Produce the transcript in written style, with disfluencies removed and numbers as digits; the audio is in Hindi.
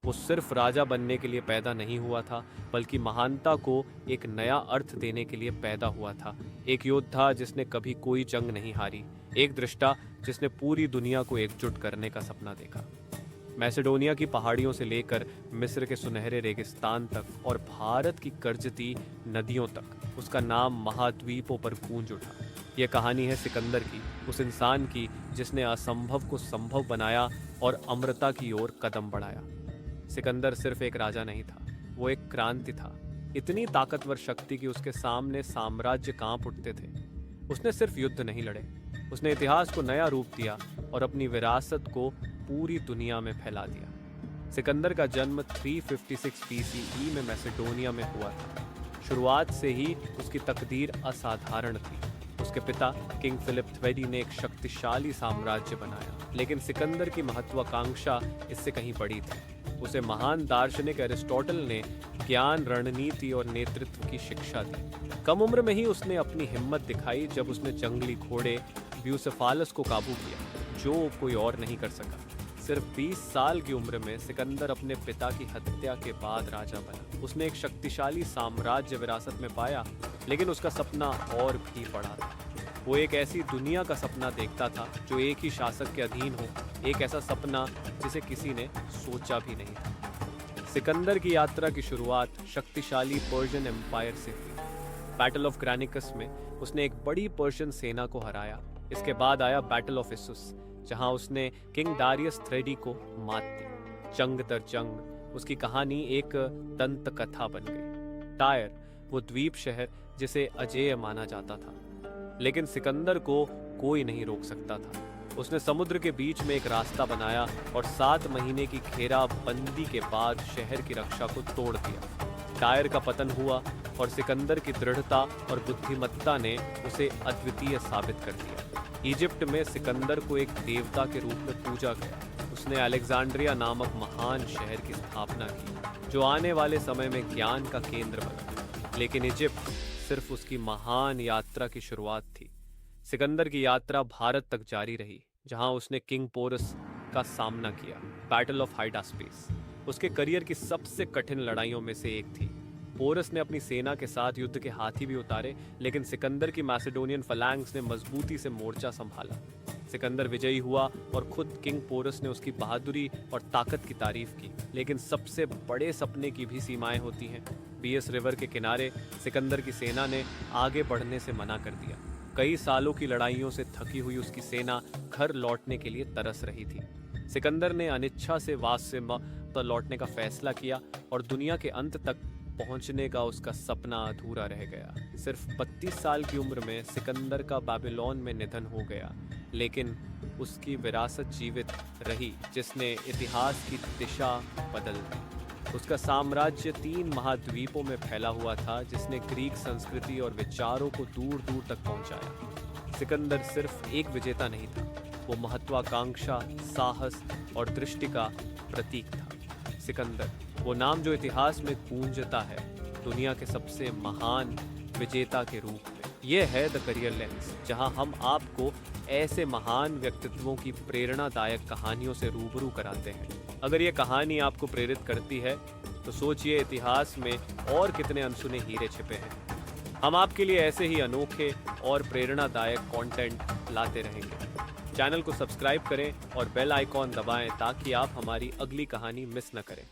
वो सिर्फ राजा बनने के लिए पैदा नहीं हुआ था, बल्कि महानता को एक नया अर्थ देने के लिए पैदा हुआ था। एक योद्धा जिसने कभी कोई जंग नहीं हारी, एक दृष्टा जिसने पूरी दुनिया को एकजुट करने का सपना देखा। मैसेडोनिया की पहाड़ियों से लेकर मिस्र के सुनहरे रेगिस्तान तक और भारत की गर्जती नदियों तक उसका नाम महाद्वीपों पर गूंज उठा। यह कहानी है सिकंदर की, उस इंसान की जिसने असंभव को संभव बनाया और अमरता की ओर कदम बढ़ाया। सिकंदर सिर्फ एक राजा नहीं था, वो एक क्रांति था। इतनी ताकतवर शक्ति कि उसके सामने साम्राज्य कांप उठते थे। उसने सिर्फ युद्ध नहीं लड़े, उसने इतिहास को नया रूप दिया और अपनी विरासत को पूरी दुनिया में फैला दिया। सिकंदर का जन्म 356 BCE में मैसेडोनिया में हुआ था। शुरुआत से ही उसकी तकदीर असाधारण थी। उसके पिता किंग फिलिप द्वितीय ने एक शक्तिशाली साम्राज्य बनाया, लेकिन सिकंदर की महत्वाकांक्षा इससे कहीं बड़ी थी। उसे महान दार्शनिक एरिस्टोटल ने ज्ञान, रणनीति और नेतृत्व की शिक्षा दी। कम उम्र में ही उसने अपनी हिम्मत दिखाई जब उसने जंगली घोड़े ब्यूसेफालस को काबू किया, जो कोई और नहीं कर सका। सिर्फ 20 साल की उम्र में सिकंदर अपने पिता की हत्या के बाद राजा बना। उसने एक शक्तिशाली साम्राज्य विरासत में पाया, लेकिन उसका सपना और भी बड़ा था। वो एक ऐसी दुनिया का सपना देखता था जो एक ही शासक के अधीन हो, एक ऐसा सपना जिसे किसी ने सोचा भी नहीं था। सिकंदर की यात्रा की शुरुआत शक्तिशाली पर्शियन एम्पायर से हुई। बैटल ऑफ ग्रानिकस में उसने एक बड़ी पर्शियन सेना को हराया। इसके बाद आया बैटल ऑफ इस्सुस, जहां उसने किंग डारियस थ्रेडी को मात दी। जंग दर जंग उसकी कहानी एक दंत कथा बन गई। टायर, वो द्वीप शहर जिसे अजेय माना जाता था, लेकिन सिकंदर को कोई नहीं रोक सकता था। उसने समुद्र के बीच में एक रास्ता बनाया और 7 महीने की घेराबंदी के बाद शहर की रक्षा को तोड़ दिया। टायर का पतन हुआ और सिकंदर की दृढ़ता और बुद्धिमत्ता ने उसे अद्वितीय साबित कर दिया। इजिप्ट में सिकंदर को एक देवता के रूप में पूजा गया। उसने अलेक्जेंड्रिया नामक महान शहर की स्थापना की, जो आने वाले समय में ज्ञान का केंद्र बना। लेकिन इजिप्ट सिर्फ उसकी महान यात्रा की शुरुआत थी। सिकंदर की यात्रा भारत तक जारी रही, जहां उसने किंग पोरस का सामना किया। बैटल ऑफ हाइडास्पेस उसके करियर की सबसे कठिन लड़ाइयों में से एक थी। पोरस ने अपनी सेना के साथ युद्ध के हाथी भी उतारे, लेकिन सिकंदर की मैसेडोनियन फलांग्स ने मजबूती से मोर्चा संभाला। सिकंदर विजयी हुआ और खुद किंग पोरस ने उसकी बहादुरी और ताकत की तारीफ की। लेकिन सबसे बड़े सपने की भी सीमाएं होती हैं। बीएस रिवर के किनारे सिकंदर की सेना ने आगे बढ़ने से मना कर दिया। कई सालों की लड़ाइयों से थकी हुई उसकी सेना घर लौटने के लिए तरस रही थी। सिकंदर ने अनिच्छा से वास्यमा पर लौटने का फैसला किया और दुनिया के अंत तक पहुंचने का उसका सपना अधूरा रह गया। सिर्फ 32 साल की उम्र में सिकंदर का बाबिलोन में निधन हो गया, लेकिन उसकी विरासत जीवित रही, जिसने इतिहास की दिशा बदल दी। उसका साम्राज्य 3 महाद्वीपों में फैला हुआ था, जिसने ग्रीक संस्कृति और विचारों को दूर दूर तक पहुंचाया। सिकंदर सिर्फ एक विजेता नहीं था, वो महत्वाकांक्षा, साहस और दृष्टि का प्रतीक था। सिकंदर, वो नाम जो इतिहास में गूंजता है, दुनिया के सबसे महान विजेता के रूप में। ये है द करियर लेंस, जहां हम आपको ऐसे महान व्यक्तित्वों की प्रेरणादायक कहानियों से रूबरू कराते हैं। अगर ये कहानी आपको प्रेरित करती है, तो सोचिए इतिहास में और कितने अनसुने हीरे छिपे हैं। हम आपके लिए ऐसे ही अनोखे और प्रेरणादायक कंटेंट लाते रहेंगे। चैनल को सब्सक्राइब करें और बेल आइकॉन दबाएं ताकि आप हमारी अगली कहानी मिस न करें।